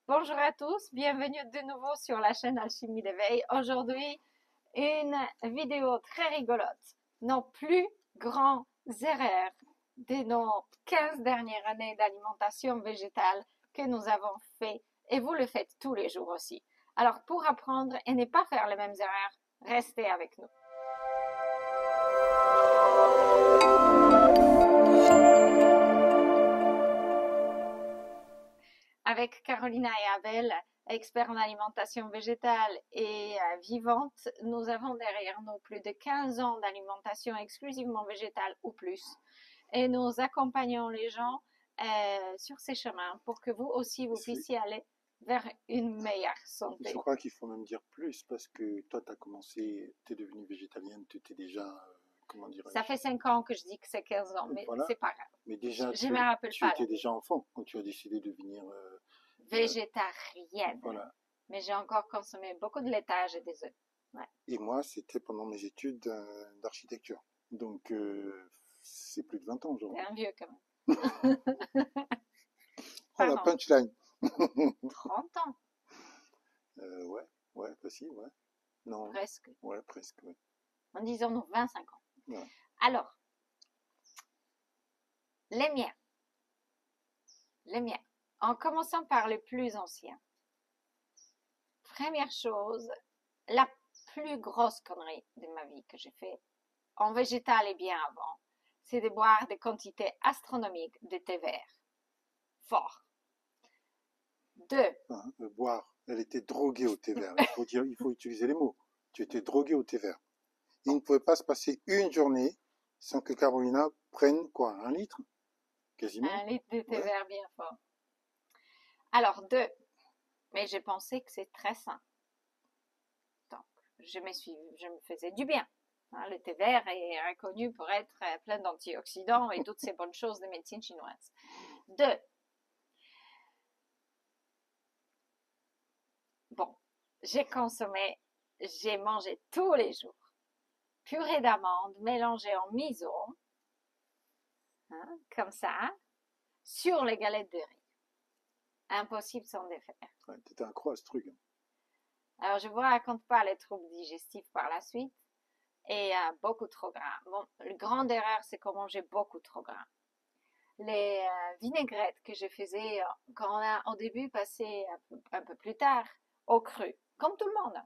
Bonjour à tous, bienvenue de nouveau sur la chaîne Alchimie d'éveil. Aujourd'hui, une vidéo très rigolote. Nos plus grands erreurs de nos 15 dernières années d'alimentation végétale que nous avons fait et vous le faites tous les jours aussi. Alors pour apprendre et ne pas faire les mêmes erreurs, restez avec nous. Avec Carolina et Abel, experts en alimentation végétale et vivante, nous avons derrière nous plus de 15 ans d'alimentation exclusivement végétale ou plus. Et nous accompagnons les gens sur ces chemins pour que vous aussi, vous puissiez aller vers une meilleure santé. Je crois qu'il faut même dire plus parce que toi, tu as commencé, tu es devenue végétalienne, tu étais déjà, comment dirais-je? Ça fait 5 ans que je dis que c'est 15 ans, mais Voilà. c'est pas grave. Mais déjà, Je me rappelle tu pas étais là. déjà enfant quand tu as décidé de devenir. Végétarienne. Voilà. Mais j'ai encore consommé beaucoup de laitage et des œufs. Ouais. Et moi, c'était pendant mes études d'architecture. Donc, c'est plus de 20 ans T'es aujourd'hui. un vieux quand même. Oh, la Pardon, punchline! 30 ans, Ouais, facile, ouais. Non, presque. ouais, presque, ouais. En disant nous 25 ans. Ouais. Alors, les miens. Les miens. En commençant par les plus anciens. Première chose, la plus grosse connerie de ma vie que j'ai fait, en végétal et bien avant, c'est de boire des quantités astronomiques de thé vert. Fort. Deux, Hein, boire. Elle était droguée au thé vert. Il faut utiliser les mots. Tu étais droguée au thé vert. Il ne pouvait pas se passer une journée sans que Carolina prenne quoi, 1 litre? Quasiment. 1 litre de thé Ouais. vert bien fort. Alors, deux, mais j'ai pensé que c'est très sain. Donc, je me faisais du bien. Hein, le thé vert est reconnu pour être plein d'antioxydants et toutes ces bonnes choses de médecine chinoise. Deux, bon, j'ai mangé tous les jours purée d'amandes mélangée en miso, hein, comme ça, sur les galettes de riz. Impossible sans défaire. Ouais, t'étais accro à ce truc. Alors, je vous raconte pas les troubles digestifs par la suite et beaucoup trop gras. Bon, la grande erreur, c'est qu'on mangeait beaucoup trop gras. Les vinaigrettes que je faisais quand on a au début passé un peu plus tard au cru, comme tout le monde.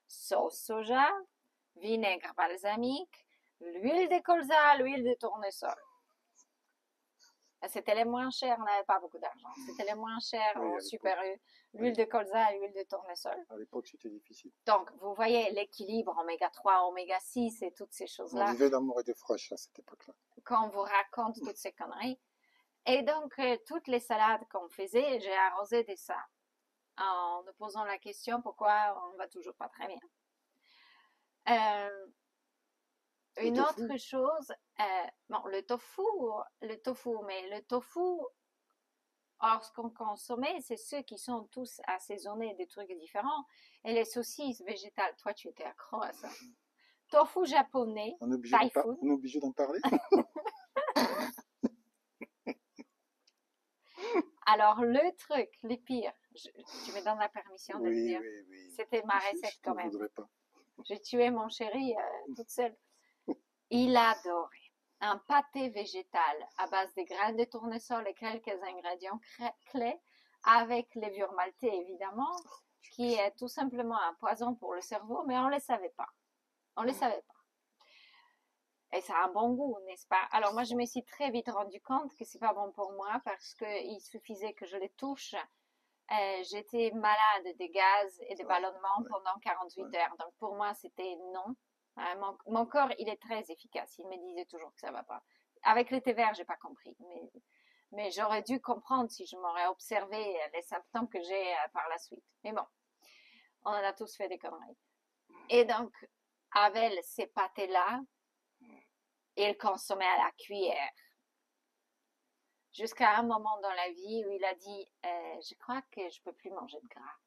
Sauce soja, vinaigre balsamique, l'huile de colza, l'huile de tournesol. C'était les moins chers, on n'avait pas beaucoup d'argent. C'était les moins chers Oui, au à Super l'époque. U, l'huile de colza et l'huile de tournesol. À l'époque, c'était difficile. Donc, vous voyez l'équilibre oméga 3, oméga 6 et toutes ces On choses-là vivait d'amour et de froche à cette époque-là. quand on vous raconte toutes ces conneries. Et donc, toutes les salades qu'on faisait, j'ai arrosé de ça en nous posant la question pourquoi on va toujours pas très bien. Une autre chose, bon, le tofu, mais le tofu, or, ce qu'on consommait, c'est ceux qui sont tous assaisonnés, des trucs différents. Et les saucisses végétales, toi, tu étais accro à ça. Tofu japonais, On est Thai food. obligé d'en parler? Alors, le truc, le pire, tu me donnes la permission de le Oui, dire. oui, oui. C'était ma Je recette ne quand t'en même. voudrais pas. J'ai tué mon chéri toute seule. Il adorait un pâté végétal à base de graines de tournesol et quelques ingrédients clés avec levure maltée évidemment, qui est tout simplement un poison pour le cerveau, mais on ne le savait pas. On ne le savait pas. Et ça a un bon goût, n'est-ce pas? Alors moi, je me suis très vite rendu compte que c'est pas bon pour moi parce qu'il suffisait que je les touche. J'étais malade de gaz et de ballonnement pendant 48 heures. Donc pour moi, c'était non. Mon corps, il est très efficace. Il me disait toujours que ça va pas. Avec le thé vert, j'ai pas compris. Mais j'aurais dû comprendre si je m'aurais observé les symptômes que j'ai par la suite. Mais bon, on en a tous fait des conneries. Et donc, avec ces pâtés-là, il consommait à la cuillère. Jusqu'à un moment dans la vie où il a dit je crois que je peux plus manger de gras.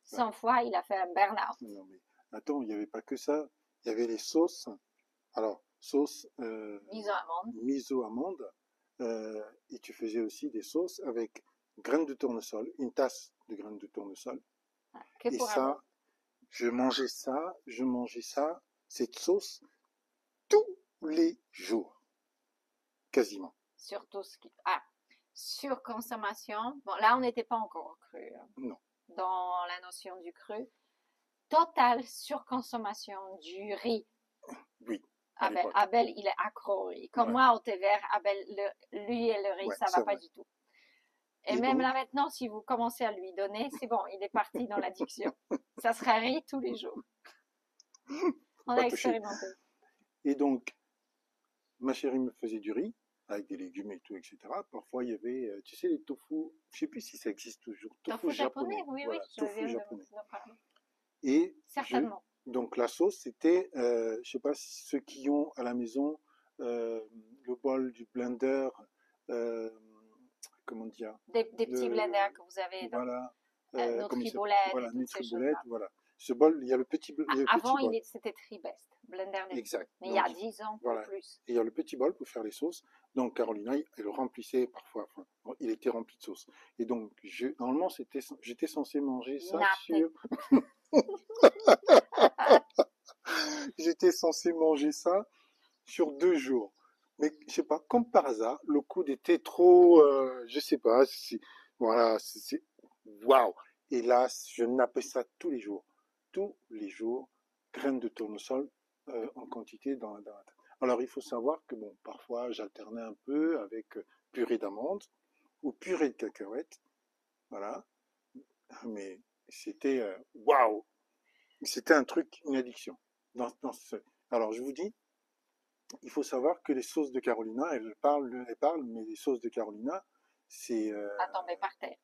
100 fois, il a fait un burn-out. Non, mais attends, il n'y avait pas que ça. Il y avait les sauces. Alors, sauce miso amande. Et tu faisais aussi des sauces avec graines de tournesol, une tasse de graines de tournesol. Que Et pour ça, Abel. je mangeais ça, cette sauce, tous les jours, quasiment. Surtout ce qui... Ah, surconsommation. Bon, là, on n'était pas encore au cru, hein, Non, dans la notion du cru. Totale surconsommation du riz. oui, à l'époque. Abel, il est accro au riz. Comme Ouais. moi, au thé vert, Abel, lui et le riz, Ouais, ça c'est va pas vrai. du tout. Et Et même donc, là maintenant, si vous commencez à lui donner, c'est bon, il est parti dans l'addiction. Ça sera riz tous les jours. On pas a touché. expérimenté. Et donc, ma chérie me faisait du riz, avec des légumes et tout, etc. Parfois, il y avait, tu sais, les tofu, je sais plus si ça existe toujours, Tofu japonais, oui, voilà, oui, je tofu viens japonais. d'en parler. Et Certainement. donc la sauce, c'était, je sais pas si ceux qui ont à la maison le bol du blender, euh, comment dire, Des petits blenders que vous avez dans voilà, comment il s'appelle, Nutriboulette et voilà, toutes ces Nutriboulette, choses-là. voilà. Ce bol, il y a le petit, Avant, bol. c'était Tribest, blender de tri. Exact. Mais il y a Donc, 10 ans ou voilà. plus. Et il y a le petit bol pour faire les sauces. Donc, Carolina, elle le remplissait parfois. Enfin, bon, il était rempli de sauce. Et donc, normalement, j'étais censé manger ça Nappé. j'étais censé manger ça sur 2 jours. Mais, je sais pas, comme par hasard, le coude était trop, je sais pas, voilà, waouh. Et là, je nappais ça tous les jours. Tous les jours, graines de tournesol en quantité dans la tête. Alors, il faut savoir que, bon, parfois, j'alternais un peu avec purée d'amandes ou purée de cacahuètes. Voilà. Mais c'était, waouh. C'était un truc, une addiction. Alors, je vous dis, il faut savoir que les sauces de Carolina, elles parlent, mais les sauces de Carolina, c'est, À tomber par terre.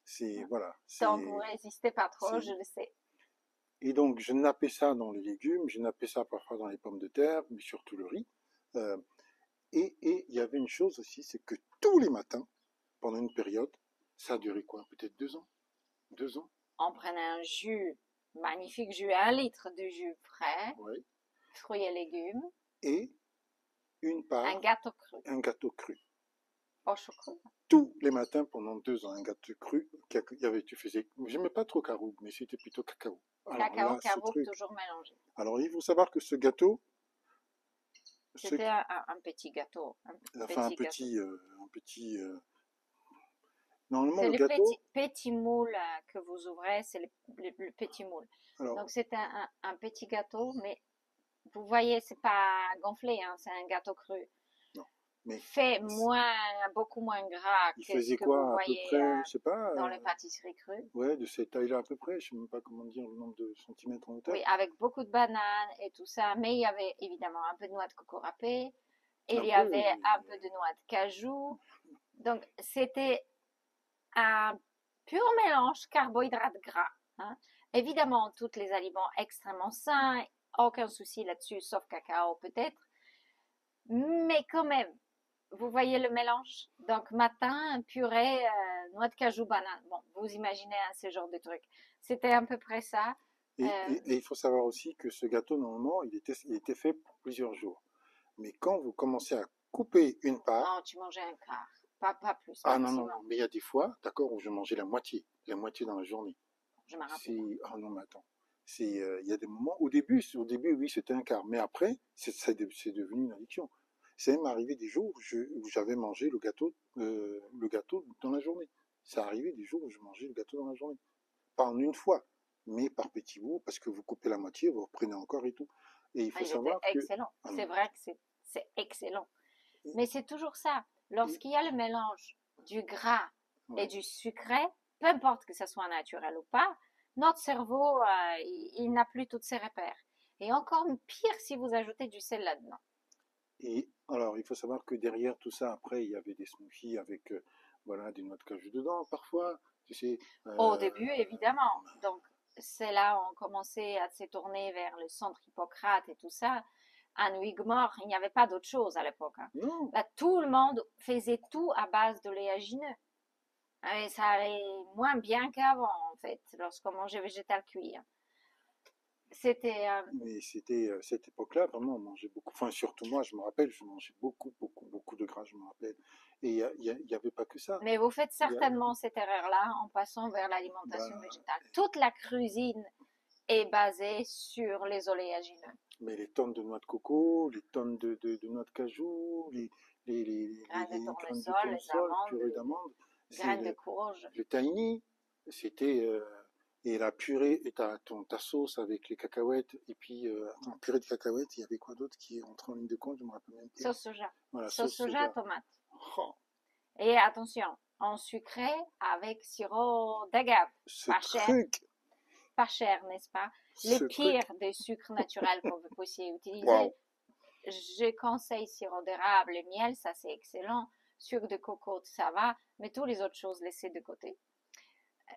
voilà, Donc, vous résistez pas trop, c'est- je le sais. et donc, je nappais ça dans les légumes, je nappais ça parfois dans les pommes de terre, mais surtout le riz. Euh, et il y avait une chose aussi, c'est que tous les matins, pendant une période, ça a duré quoi? Peut-être 2 ans? 2 ans? On prenait un jus, magnifique jus, 1 litre de jus frais, Oui. fruits et légumes, Et une un part, gâteau cru un gâteau cru. au chocolat. Tous les matins pendant 2 ans, un gâteau cru. Tu faisais, j'aimais pas trop caroube, mais c'était plutôt cacao. Alors Cacao, là, ce caroube, truc. toujours mélangé. Alors il faut savoir que ce gâteau, C'était un petit gâteau. enfin un petit. Normalement C'est le le gâteau. petit moule que vous ouvrez, c'est le petit moule. Alors Donc c'est un petit gâteau, mais vous voyez, c'est pas gonflé, hein, c'est un gâteau cru. non, mais Fait beaucoup moins gras il que ce faisait que vous quoi à peu voyez près, je sais pas. dans les pâtisseries crues. Ouais, de cette taille-là à peu près. Je sais même pas comment dire le nombre de centimètres en hauteur. Oui, avec beaucoup de bananes et tout ça. Mais il y avait évidemment un peu de noix de coco râpée. Il Un y peu. avait un peu de noix de cajou. Donc, c'était un pur mélange carbohydrates gras, hein. Évidemment, tous les aliments extrêmement sains, aucun souci là-dessus, sauf cacao peut-être. Mais quand même, vous voyez le mélange? Donc, matin, purée, noix de cajou, banane. Bon, vous imaginez hein, ce genre de truc. C'était à peu près ça. Et il faut savoir aussi que ce gâteau, normalement, il était fait pour plusieurs jours. Mais quand vous commencez à couper une part, Non, tu mangeais un quart, pas plus, ah non, maximum. non, mais il y a des fois, d'accord, où je mangeais la moitié dans la journée. Je me rappelle. Ah non, mais attends. Il y a des moments, au début, oui, c'était un quart, mais après, c'est devenu une addiction. C'est même arrivé des jours où j'avais mangé le gâteau dans la journée. Ça arrivait des jours où je mangeais le gâteau dans la journée. Pas en une fois, mais par petits bouts, parce que vous coupez la moitié, vous reprenez encore et tout. Et il Ah, faut il était savoir que, excellent. ah C'est non, vrai que c'est excellent. Mais c'est toujours ça. Lorsqu'il y a le mélange du gras et ouais. du sucré, peu importe que ce soit naturel ou pas, notre cerveau, il n'a plus tous ses repères. Et encore pire si vous ajoutez du sel là-dedans. Et alors, il faut savoir que derrière tout ça, après, il y avait des smoothies avec, voilà, des noix de cajou dedans, parfois, tu sais. Au début, évidemment. Donc, c'est là où on commençait à se tourner vers le centre Hippocrate et tout ça. À Wigmore, il n'y avait pas d'autre chose à l'époque, hein. Non, Là, tout le monde faisait tout à base d'oléagineux. Et ça allait moins bien qu'avant, en fait, lorsqu'on mangeait végétal cuit, hein. C'était Mais c'était cette époque-là, vraiment, on mangeait beaucoup. Enfin, surtout moi, je me rappelle, je mangeais beaucoup de gras, je me rappelle. Et il y avait pas que ça. mais vous faites Il y a, certainement cette erreur-là en passant vers bah, l'alimentation végétale. Toute la cuisine est basée sur les oléagineux, mais les tonnes de noix de coco, les tonnes de noix de cajou, graines de les graines de tournesol, les tournesol, amandes, purée d'amandes, les c'est graines de courge. le tahini, c'était et la purée et ta sauce avec les cacahuètes et puis attends, purée de cacahuètes, il y avait quoi d'autre qui entre en ligne de compte, je me rappelle même plus. Sauce soja. Voilà, Sauce sauce soja, soja. tomate. Oh, Et attention, en sucré avec sirop d'agave. ce Pas cher, truc, pas cher, n'est-ce pas? Les ce truc, pires des sucres naturels que vous puissiez utiliser. waouh. Je conseille sirop d'érable et miel, ça c'est excellent. Sucre de coco, ça va, mais toutes les autres choses, laissez de côté.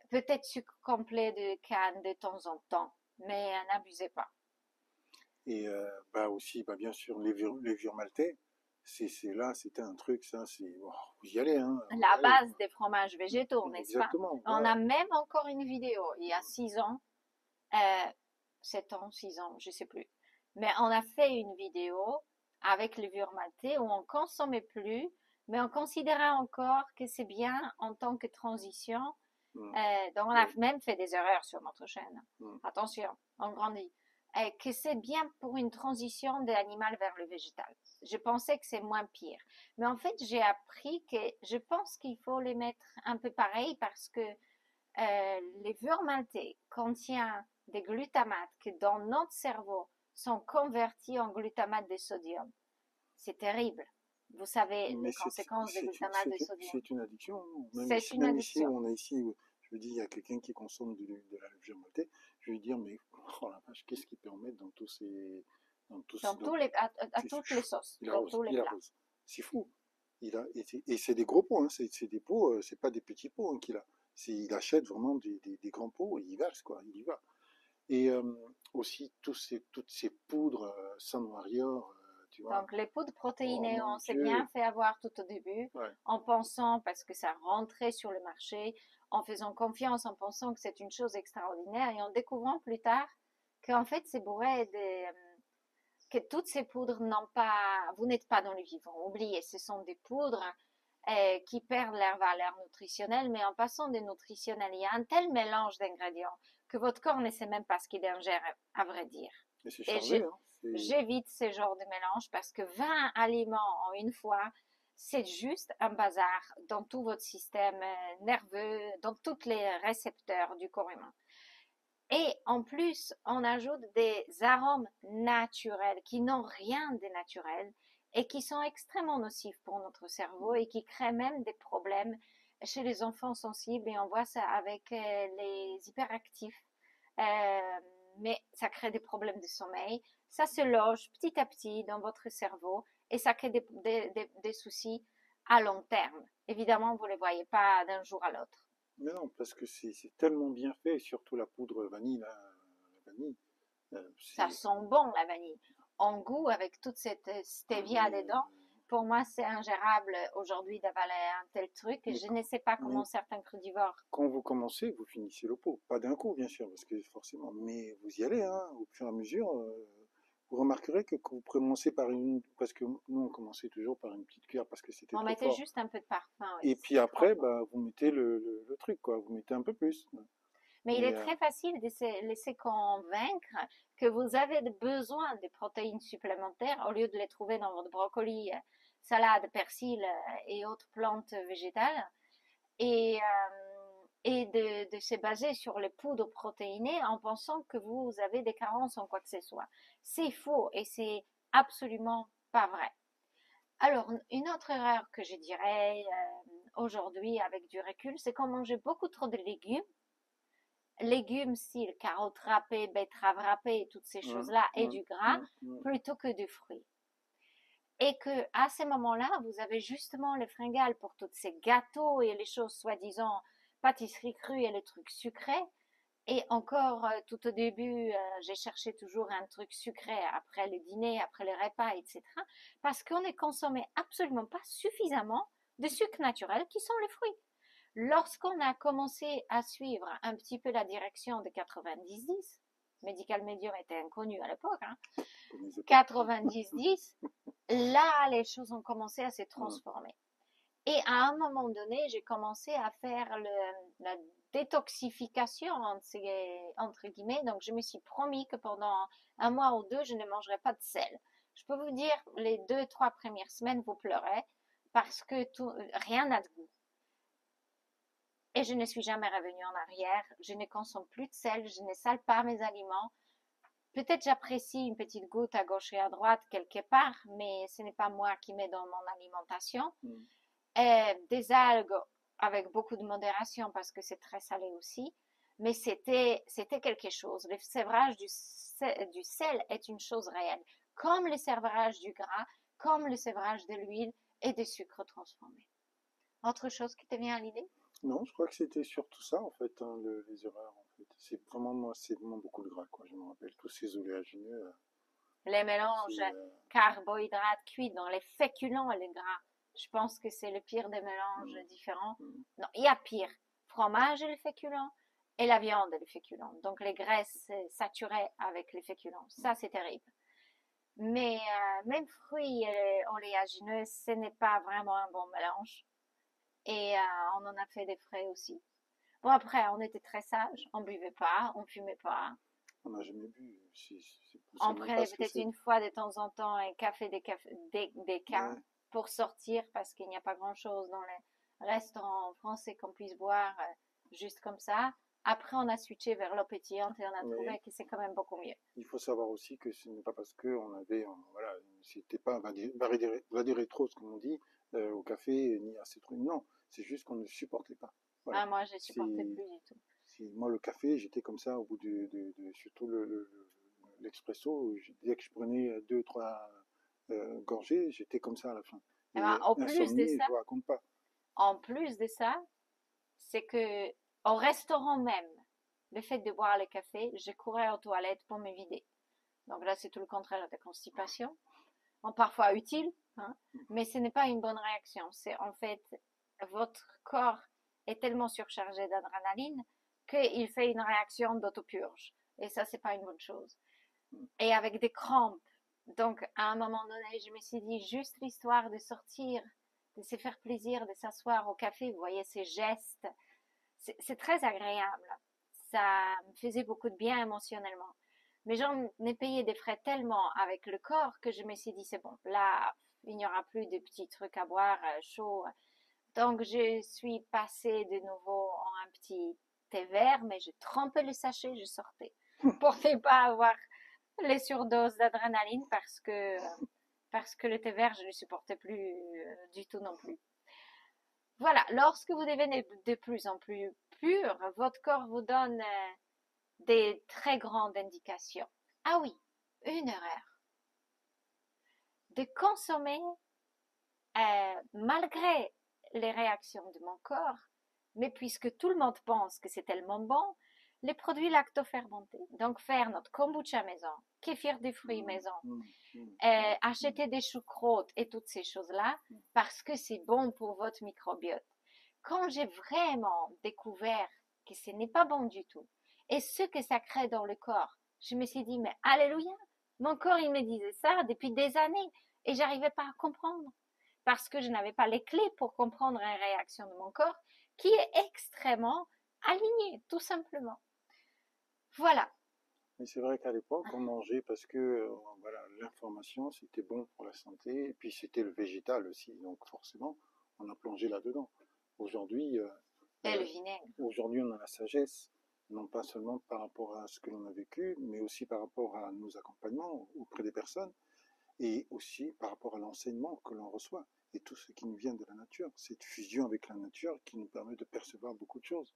Peut-être sucre complet de canne de temps en temps, mais n'abusez pas. Et bah aussi, bah bien sûr, les levure maltais, c'est là, c'était un truc, ça, c'est, oh, vous y allez, hein, vous y La allez, base quoi. des fromages végétaux, n'est-ce pas? Exactement, On voilà. a même encore une vidéo, il y a 6 ans, 7 ans, 6 ans, je sais plus. Mais on a fait une vidéo avec levure maltais où on consommait plus, mais on considérait encore que c'est bien en tant que transition. Mm, Donc on a ouais, même fait des erreurs sur notre chaîne. mm. Attention, on grandit. Que c'est bien pour une transition de l'animal vers le végétal. Je pensais que c'est moins pire. Mais en fait, j'ai appris que je pense qu'il faut les mettre un peu pareil parce que les levure maltais contient des glutamates qui dans notre cerveau sont convertis en glutamate de sodium. C'est terrible. Vous savez Mais les conséquences des glutamates de sodium. c'est une addiction, hein. C'est une Même ici addiction. où on est ici, où je me dis, il y a quelqu'un qui consomme de la levure maltais, je vais lui dire, mais oh la vache, qu'est-ce qu'il peut en mettre dans tous ces, Dans dans, tous les, à toutes les sauces, dans tous les il plats. arrose. C'est fou. Et c'est des gros pots, hein. C'est des pots, c'est pas des petits pots hein, qu'il a. Il achète vraiment des grands pots et il verse, quoi. Il y va. Et aussi toutes ces poudres sans noirrieur, tu vois. Donc, les poudres Oh protéinées, mon on s'est bien Dieu. fait avoir tout au début, Ouais. en pensant, parce que ça rentrait sur le marché, en faisant confiance, en pensant que c'est une chose extraordinaire, et en découvrant plus tard qu'en fait, c'est bourré que toutes ces poudres n'ont pas, vous n'êtes pas dans le vivant. Oubliez, ce sont des poudres qui perdent leur valeur nutritionnelle, mais en passant des nutritionnels, il y a un tel mélange d'ingrédients que votre corps ne sait même pas ce qu'il ingère, à vrai dire. Et c'est Et chargé, hein. j'évite ce genre de mélange parce que 20 aliments en une fois, c'est juste un bazar dans tout votre système nerveux, dans tous les récepteurs du corps humain. Et en plus, on ajoute des arômes naturels qui n'ont rien de naturel et qui sont extrêmement nocifs pour notre cerveau et qui créent même des problèmes chez les enfants sensibles. Et on voit ça avec les hyperactifs. Euh, mais ça crée des problèmes de sommeil. Ça se loge petit à petit dans votre cerveau et ça crée des soucis à long terme. Évidemment, vous ne les voyez pas d'un jour à l'autre. Mais non, parce que c'est tellement bien fait, et surtout la poudre vanille, là, la vanille, Ça c'est, sent bon la vanille. En goût, avec toute cette ah, stevia dedans, pour moi, c'est ingérable aujourd'hui d'avaler un tel truc. mais, Je ne sais pas mais comment certains crudivores. quand vous commencez, vous finissez le pot. Pas d'un coup, bien sûr, parce que forcément, mais vous y allez, hein, au fur et à mesure. Vous remarquerez que quand vous commencez par une, parce que nous on commençait toujours par une petite cuillère parce que c'était On trop mettait fort. juste un peu de parfum, oui, Et puis c'était trop après, fort. bah, vous mettez le truc, quoi. Vous mettez un peu plus. Mais il Et est très facile de se laisser convaincre que vous avez besoin de protéines supplémentaires au lieu de les trouver dans votre brocoli, salade, persil et autres plantes végétales. Et de se baser sur les poudres protéinées en pensant que vous avez des carences en quoi que ce soit. C'est faux et c'est absolument pas vrai. Alors, une autre erreur que je dirais aujourd'hui avec du recul, c'est qu'on mangeait beaucoup trop de légumes. Légumes style carottes râpées, betteraves râpées et toutes ces hum, choses-là et hum, du gras hum, hum. plutôt que de fruits. Et que à ces moments-là, vous avez justement les fringales pour tous ces gâteaux et les choses soi-disant pâtisserie crue et les trucs sucrés. Et encore, tout au début, j'ai cherché toujours un truc sucré après le dîner, après les repas, etc. Parce qu'on ne consommait absolument pas suffisamment de sucres naturels qui sont les fruits. Lorsqu'on a commencé à suivre un petit peu la direction de 90-10, Medical Medium était inconnu à l'époque, hein, Comme ils étaient. 90-10, là, les choses ont commencé à se transformer. Et à un moment donné, j'ai commencé à faire la détoxification, entre guillemets. Donc, je me suis promis que pendant un mois ou deux, je ne mangerai pas de sel. Je peux vous dire, les 2-3 premières semaines, vous pleurez parce que rien n'a de goût. Et je ne suis jamais revenue en arrière. Je ne consomme plus de sel, je ne sale pas mes aliments. Peut-être j'apprécie une petite goutte à gauche et à droite quelque part, mais ce n'est pas moi qui mets dans mon alimentation. Des algues avec beaucoup de modération parce que c'est très salé aussi. Mais c'était quelque chose. Le sévrage du sel est une chose réelle. Comme le sévrage du gras, comme le sévrage de l'huile et des sucres transformés. Autre chose qui te vient à l'idée? Non, je crois que c'était surtout ça, en fait, hein, les erreurs, en fait. C'est vraiment, moi, c'est vraiment beaucoup de gras, quoi. Je me rappelle, tous ces oléagineux, Les mélanges carbohydrates cuits dans les féculents et les gras. Je pense que c'est le pire des mélanges différents. Non, il y a pire. Fromage et le féculent et la viande et le féculent. Donc les graisses saturées avec les féculents. Ça, c'est terrible. Mais même fruits et oléagineux, ce n'est pas vraiment un bon mélange. Et on en a fait des frais aussi. Bon, après, on était très sages. On buvait pas, on fumait pas. on n'a jamais bu. On prenait peut-être une fois de temps en temps un café, des cas pour sortir parce qu'il n'y a pas grand-chose dans les restaurants français qu'on puisse boire juste comme ça. Après, on a switché vers l'eau pétillante et on a trouvé que c'est quand même beaucoup mieux. Il faut savoir aussi que ce n'est pas parce qu'on avait, voilà, c'était pas vadérétros, comme on dit, au café, ni à ces trucs. Non, c'est juste qu'on ne supportait pas. Voilà. Ah, moi, je ne supportais plus du tout. Moi, le café, j'étais comme ça au bout surtout l'expresso. Dès que je prenais 2-3 gorgées, j'étais comme ça à la fin. Et ben, en plus de ça, je vous raconte pas. En plus de ça, c'est que au restaurant même, le fait de boire le café, je courais aux toilettes pour me vider. Donc là, c'est tout le contraire de constipation. Bon, parfois utile, hein, mais ce n'est pas une bonne réaction. C'est en fait, votre corps est tellement surchargé d'adrénaline qu'il fait une réaction d'autopurge. Et ça, c'est pas une bonne chose. Et avec des crampes. Donc, à un moment donné, je me suis dit, juste l'histoire de sortir, de se faire plaisir, de s'asseoir au café, vous voyez ces gestes, c'est très agréable. Ça me faisait beaucoup de bien émotionnellement. Mais j'en ai payé des frais tellement avec le corps que je me suis dit, c'est bon, là, il n'y aura plus de petits trucs à boire chauds. Donc, je suis passée de nouveau en un petit thé vert, mais je trempais le sachet, je sortais. Pour ne pas avoir les surdoses d'adrénaline parce que le thé vert, je ne le supportais plus du tout non plus. Voilà, lorsque vous devenez de plus en plus pur, votre corps vous donne des très grandes indications. Ah oui, une erreur. De consommer, malgré les réactions de mon corps, mais puisque tout le monde pense que c'est tellement bon, les produits lactofermentés. Donc faire notre kombucha maison, kéfir de fruits maison, acheter des choucroutes et toutes ces choses-là, parce que c'est bon pour votre microbiote. Quand j'ai vraiment découvert que ce n'est pas bon du tout, et ce que ça crée dans le corps, je me suis dit, mais alléluia, mon corps, il me disait ça depuis des années, et j'arrivais pas à comprendre, parce que je n'avais pas les clés pour comprendre une réaction de mon corps, qui est extrêmement alignée, tout simplement. Voilà. Mais c'est vrai qu'à l'époque, on mangeait parce que voilà, l'information, c'était bon pour la santé, et puis c'était le végétal aussi, donc forcément, on a plongé là-dedans. Aujourd'hui, Et le vinaigre. Aujourd'hui, on a la sagesse, non pas seulement par rapport à ce que l'on a vécu, mais aussi par rapport à nos accompagnements auprès des personnes, et aussi par rapport à l'enseignement que l'on reçoit, et tout ce qui nous vient de la nature, cette fusion avec la nature qui nous permet de percevoir beaucoup de choses.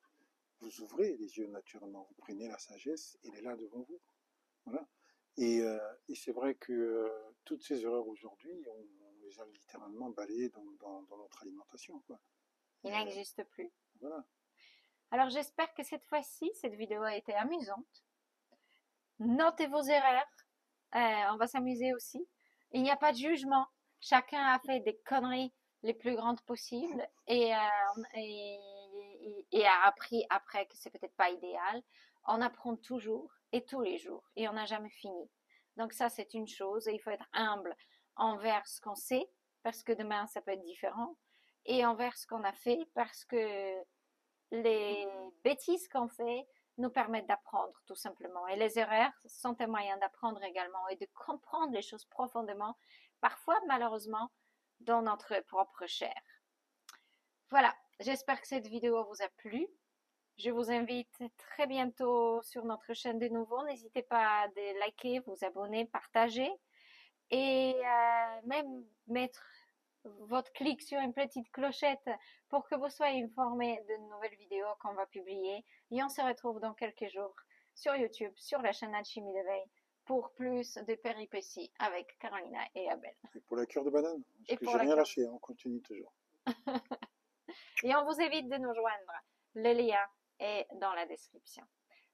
Vous ouvrez les yeux naturellement, vous prenez la sagesse, elle est là devant vous. Voilà. Et c'est vrai que toutes ces erreurs aujourd'hui, on les a littéralement balayées dans notre alimentation, quoi. Il n'existe plus. Voilà. Alors j'espère que cette fois-ci, cette vidéo a été amusante. Notez vos erreurs. On va s'amuser aussi. Il n'y a pas de jugement. Chacun a fait des conneries les plus grandes possibles et et a appris après que c'est peut-être pas idéal, on apprend toujours et tous les jours et on n'a jamais fini. Donc ça, c'est une chose et il faut être humble envers ce qu'on sait parce que demain, ça peut être différent et envers ce qu'on a fait parce que les bêtises qu'on fait nous permettent d'apprendre tout simplement. Et les erreurs sont un moyen d'apprendre également et de comprendre les choses profondément, parfois malheureusement dans notre propre chair. Voilà, j'espère que cette vidéo vous a plu. Je vous invite très bientôt sur notre chaîne de nouveau. N'hésitez pas à liker, vous abonner, partager et même mettre votre clic sur une petite clochette pour que vous soyez informés de nouvelles vidéos qu'on va publier. Et on se retrouve dans quelques jours sur YouTube, sur la chaîne Alchimie d'éveil pour plus de péripéties avec Carolina et Abel. Et pour la cure de banane, Et parce que pour j'ai la rien cure. lâché, on continue toujours. Et on vous évite de nous joindre. Le lien est dans la description.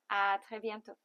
À très bientôt.